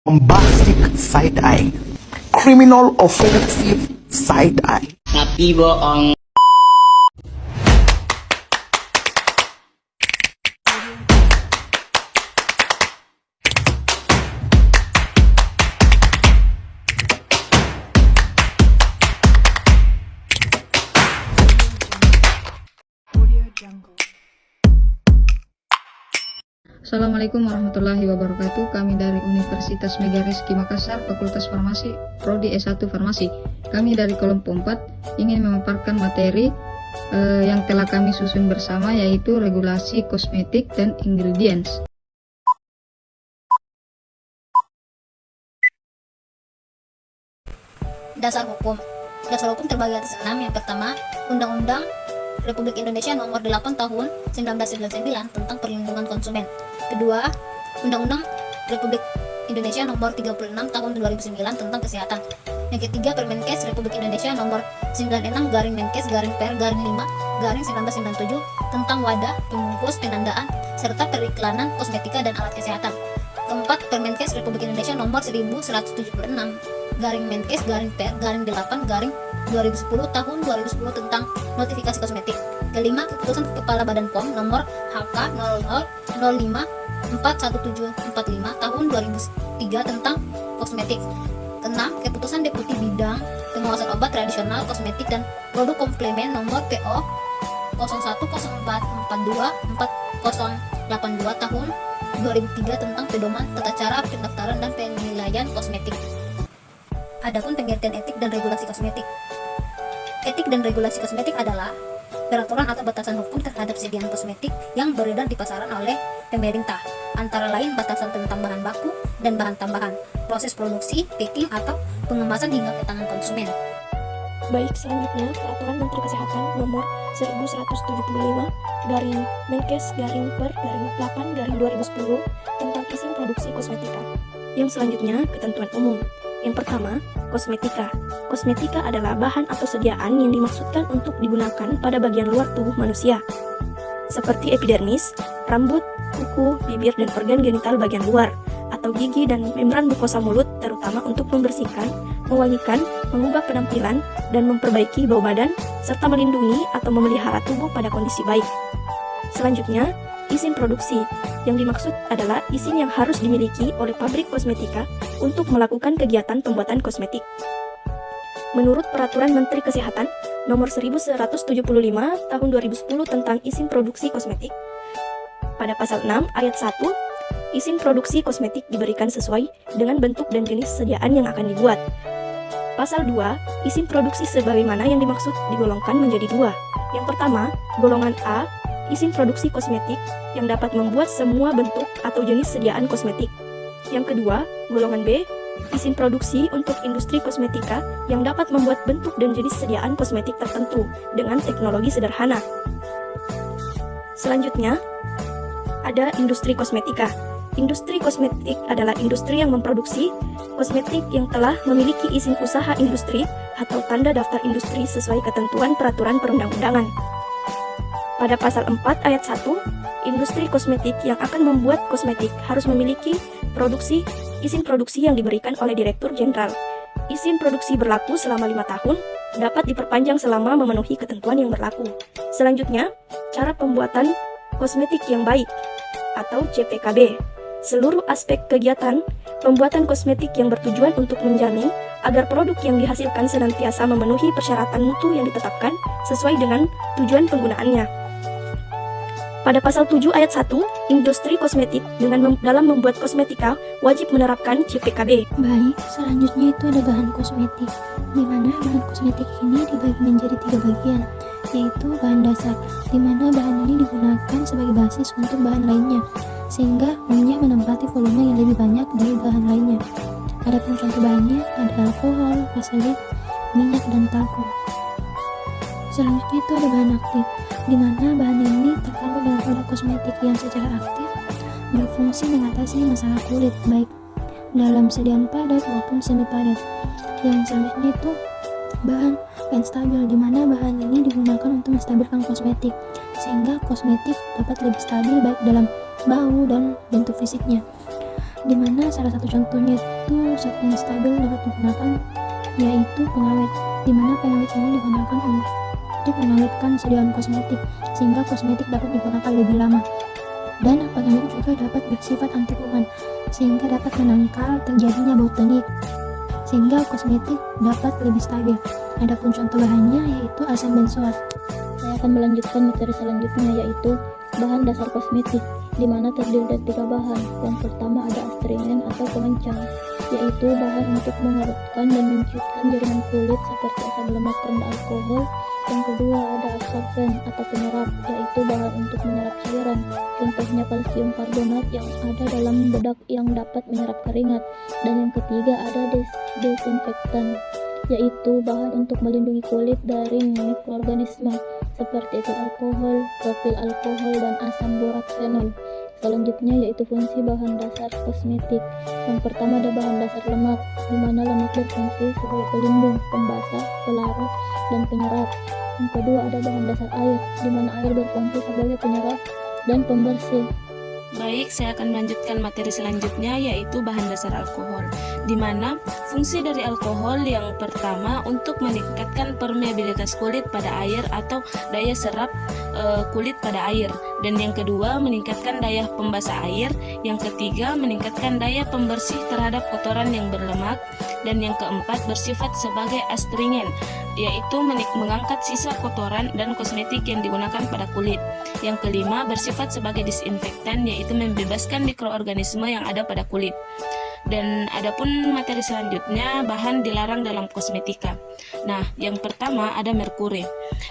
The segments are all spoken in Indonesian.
Bombastic side eye, criminal offensive side eye. Tapi bohong. Assalamualaikum warahmatullahi wabarakatuh. Kami dari Universitas Mega Rizky Makassar, Fakultas Farmasi, Prodi S1 Farmasi. Kami dari kelompok 4 ingin memaparkan materi yang telah kami susun bersama, yaitu regulasi kosmetik dan ingredients. Dasar hukum terbagi atas 6. Yang pertama, Undang-Undang Republik Indonesia Nomor 8 Tahun 1999 tentang Perlindungan Konsumen. Kedua, Undang-Undang Republik Indonesia Nomor 36 Tahun 2009 tentang Kesehatan. Yang ketiga, Permenkes Republik Indonesia Nomor 96/Menkes/Per/5/1997 tentang wadah, pembungkus, penandaan, serta periklanan kosmetika dan alat kesehatan. Keempat, Permenkes Republik Indonesia Nomor 1176/Menkes/Per/8/2010 tahun 2010 tentang notifikasi kosmetik. Kelima, Keputusan Kepala Badan POM Nomor HK 0005/41745 tahun 2003 tentang kosmetik. Keenam, Keputusan Deputi Bidang Pengawasan Obat Tradisional, Kosmetik dan Produk Komplemen Nomor PO 0104424082 tahun 2003 tentang pedoman tata cara pendaftaran dan penilaian kosmetik. Adapun pengertian etik dan regulasi kosmetik. Etik dan regulasi kosmetik adalah peraturan atau batasan hukum terhadap sediaan kosmetik yang beredar di pasaran oleh pemerintah, antara lain batasan tentang bahan baku dan bahan tambahan, proses produksi, packing atau pengemasan hingga ke tangan konsumen. Baik, selanjutnya Peraturan Menteri Kesehatan Nomor 1175/Menkes/Per/8/2010 tentang izin produksi kosmetika. Yang selanjutnya, ketentuan umum. Yang pertama, kosmetika. Kosmetika adalah bahan atau sediaan yang dimaksudkan untuk digunakan pada bagian luar tubuh manusia, seperti epidermis, rambut, kuku, bibir, dan organ genital bagian luar, atau gigi dan membran mukosa mulut, terutama untuk membersihkan, mewangikan, mengubah penampilan, dan memperbaiki bau badan, serta melindungi atau memelihara tubuh pada kondisi baik. Selanjutnya, izin produksi. Yang dimaksud adalah izin yang harus dimiliki oleh pabrik kosmetika untuk melakukan kegiatan pembuatan kosmetik. Menurut Peraturan Menteri Kesehatan Nomor 1175 Tahun 2010 tentang izin produksi kosmetik, pada pasal 6 ayat 1, izin produksi kosmetik diberikan sesuai dengan bentuk dan jenis sediaan yang akan dibuat. Pasal 2, izin produksi sebagaimana yang dimaksud digolongkan menjadi dua. Yang pertama, golongan A, izin produksi kosmetik yang dapat membuat semua bentuk atau jenis sediaan kosmetik. Yang kedua, golongan B, izin produksi untuk industri kosmetika yang dapat membuat bentuk dan jenis sediaan kosmetik tertentu dengan teknologi sederhana. Selanjutnya, ada industri kosmetika. Industri kosmetik adalah industri yang memproduksi kosmetik yang telah memiliki izin usaha industri atau tanda daftar industri sesuai ketentuan peraturan perundang-undangan. Pada pasal 4 ayat 1, industri kosmetik yang akan membuat kosmetik harus memiliki izin produksi yang diberikan oleh Direktur Jenderal. Izin produksi berlaku selama 5 tahun, dapat diperpanjang selama memenuhi ketentuan yang berlaku. Selanjutnya, cara pembuatan kosmetik yang baik atau CPKB. Seluruh aspek kegiatan pembuatan kosmetik yang bertujuan untuk menjamin agar produk yang dihasilkan senantiasa memenuhi persyaratan mutu yang ditetapkan sesuai dengan tujuan penggunaannya. Pada pasal 7 ayat 1, industri kosmetik dalam membuat kosmetika wajib menerapkan CPKB. Baik, selanjutnya itu ada bahan kosmetik, di mana bahan kosmetik ini dibagi menjadi 3 bagian, yaitu bahan dasar, di mana bahan ini digunakan sebagai basis untuk bahan lainnya, sehingga minyak menempati volume yang lebih banyak dari bahan lainnya. Adapun contoh bahannya ada alkohol, vaselin, minyak, dan talkum. Selanjutnya itu ada bahan aktif, di mana bahan ini terkandung dalam produk kosmetik yang secara aktif berfungsi mengatasi masalah kulit, baik dalam sediaan padat maupun semi padat. Yang selanjutnya itu bahan stabil, di mana bahan ini digunakan untuk menstabilkan kosmetik, sehingga kosmetik dapat lebih stabil baik dalam bau dan bentuk fisiknya. di mana salah satu contohnya itu zat yang stabil dapat digunakan, yaitu pengawet, di mana pengawet ini digunakan untuk mengawetkan sediaan kosmetik, sehingga kosmetik dapat digunakan lebih lama. Dan pengawet juga dapat bersifat anti kuman, sehingga dapat menangkal terjadinya bau tenik, sehingga kosmetik dapat lebih stabil. Adapun contoh bahannya yaitu asam benzoat. Saya akan melanjutkan materi selanjutnya, yaitu bahan dasar kosmetik, di mana terdiri dari 3 bahan. Yang pertama ada astringen atau pengencang, yaitu bahan untuk mengawetkan dan menciutkan jaringan kulit seperti asam lemak rendah alkohol. Yang kedua ada absorben atau penyerap, yaitu bahan untuk menyerap cairan, contohnya kalsium karbonat yang ada dalam bedak yang dapat menyerap keringat. Dan yang ketiga ada desinfektan, yaitu bahan untuk melindungi kulit dari mikroorganisme seperti etil alkohol, propil alkohol, dan asam borat fenol. Selanjutnya yaitu fungsi bahan dasar kosmetik. Yang pertama ada bahan dasar lemak, di mana lemak berfungsi sebagai pelindung, pembasah, pelarut, dan penyerap. Yang kedua ada bahan dasar air, di mana air berfungsi sebagai penyerap dan pembersih. Baik, saya akan melanjutkan materi selanjutnya, yaitu bahan dasar alkohol, di mana fungsi dari alkohol yang pertama untuk meningkatkan permeabilitas kulit pada air atau daya serap kulit pada air, dan yang kedua meningkatkan daya pembasah air, yang ketiga meningkatkan daya pembersih terhadap kotoran yang berlemak, dan yang keempat bersifat sebagai astringen, yaitu mengangkat sisa kotoran dan kosmetik yang digunakan pada kulit. Yang kelima bersifat sebagai disinfektan, yaitu membebaskan mikroorganisme yang ada pada kulit. Dan adapun materi selanjutnya, bahan dilarang dalam kosmetika. Nah, yang pertama ada merkuri.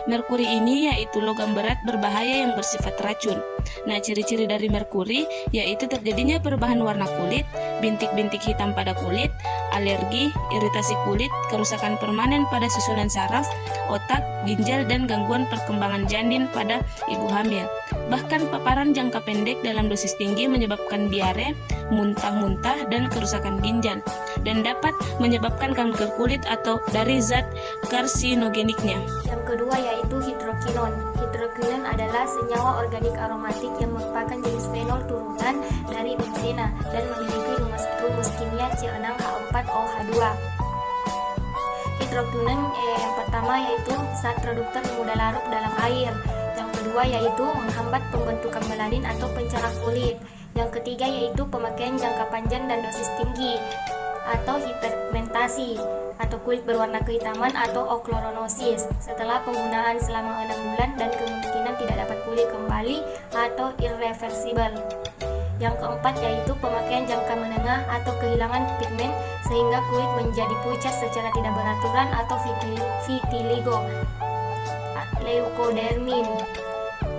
Merkuri ini yaitu logam berat berbahaya yang bersifat racun. Nah, ciri-ciri dari merkuri yaitu terjadinya perubahan warna kulit, bintik-bintik hitam pada kulit, alergi, iritasi kulit, kerusakan permanen pada susunan saraf, otak, ginjal, dan gangguan perkembangan janin pada ibu hamil. Bahkan paparan jangka pendek dalam dosis tinggi menyebabkan diare, muntah-muntah, dan kerusakan ginjal, dan dapat menyebabkan kanker kulit atau dari zat karsinogeniknya. Yang kedua yaitu hidrokinon. Hidrokinon adalah senyawa organik aromatik yang merupakan jenis fenol turunan dari benzena dan memiliki rumus kimia C6H4OH2. Hidrokinon yang pertama yaitu zat reduktor mudah larut dalam air. Yang kedua yaitu menghambat pembentukan melanin atau pencerah kulit. Yang ketiga yaitu pemakaian jangka panjang dan dosis tinggi atau hiperpigmentasi atau kulit berwarna kehitaman atau ochloronosis setelah penggunaan selama 6 bulan dan kemungkinan tidak dapat pulih kembali atau irreversible. Yang keempat yaitu pemakaian jangka menengah atau kehilangan pigmen sehingga kulit menjadi pucat secara tidak beraturan atau vitiligo, leukodermin.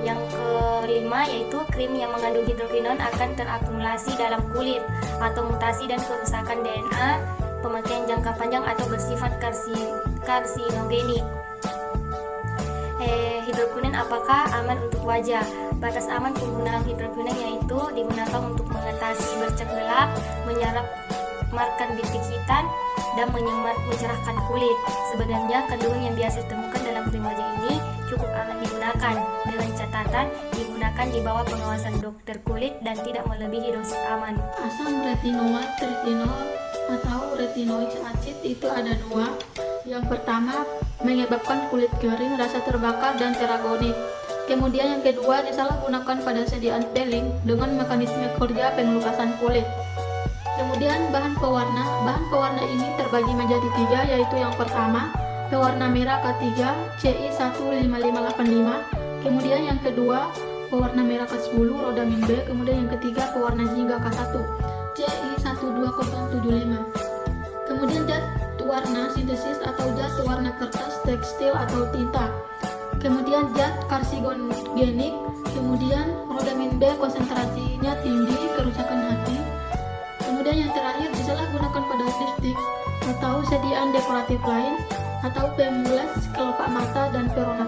Yang kelima yaitu krim yang mengandung hidrokinon akan terakumulasi dalam kulit atau mutasi dan kerusakan DNA, pemakaian jangka panjang atau bersifat karsinogenik. Hidrokinon apakah aman untuk wajah? Batas aman penggunaan hidrokinon yaitu digunakan untuk mengatasi bercak gelap, menyerap markan bintik hitam, dan mencerahkan kulit. Sebenarnya kandungan yang biasa ditemukan dalam krim wajah ini cukup aman digunakan, dengan catatan digunakan di bawah pengawasan dokter kulit dan tidak melebihi dosis aman. Asam retinoat, retinol atau retinoic acid itu ada 2. Yang pertama menyebabkan kulit kering, rasa terbakar, dan teragonik. Kemudian yang kedua disalahgunakan pada sediaan peeling dengan mekanisme kerja pengelukasan kulit. Kemudian bahan pewarna ini terbagi menjadi 3, yaitu yang pertama pewarna merah K3 CI15585, kemudian yang kedua pewarna merah K10 rodamin B, kemudian yang ketiga pewarna jingga K1 CI12075. Kemudian zat warna sintesis atau zat warna kertas, tekstil atau tinta. Kemudian zat karsinogenik, kemudian rodamin B konsentrasinya tinggi, kerusakan hati. Kemudian yang terakhir disalahgunakan pada lipstik atau sediaan dekoratif lain atau pemulas kelopak mata dan peronosis.